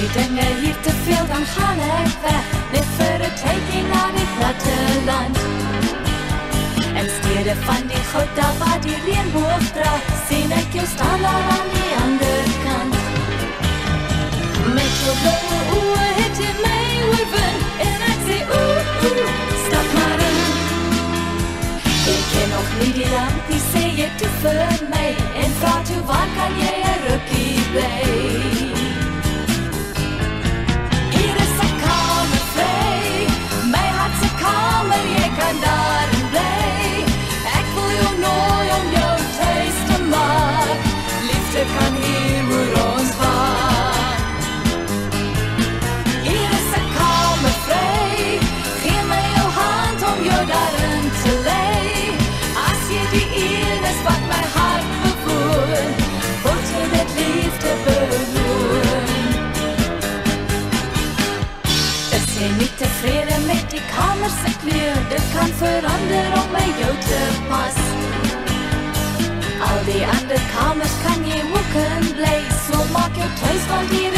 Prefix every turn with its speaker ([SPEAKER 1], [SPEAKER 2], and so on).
[SPEAKER 1] die dinge hier te veel, dan gaan ek weg, net vir 'n tydjie na die platteland. En stede van die goud daar waar die reënboog draai, sien ek jou staan daar aan die ander kant. Met jou blauwe oë het jy my oorwin, en ek sê stap maar in. Ek ken nog nie die land, die sê jy toe vir my, en vraag toe waar kan jy 'n rukkie bly. Hier is 'n kamer vry, my hart se kamer, jy kan daarin bly. Ek wil jou nooi om jou thuis te maak, liefde kan hier oor ons waak. Hier is 'n kamer vry, gee my jou hand om jou daarin te lei. As jy die een is wat my hart bewoon, word jy met liefde beloon. Is jy nie tevrede met die kamer se kleur, dit kan verander om by jou te pas. Al die ander kamers kan jy ook in bly, so maak jou thuis, want hier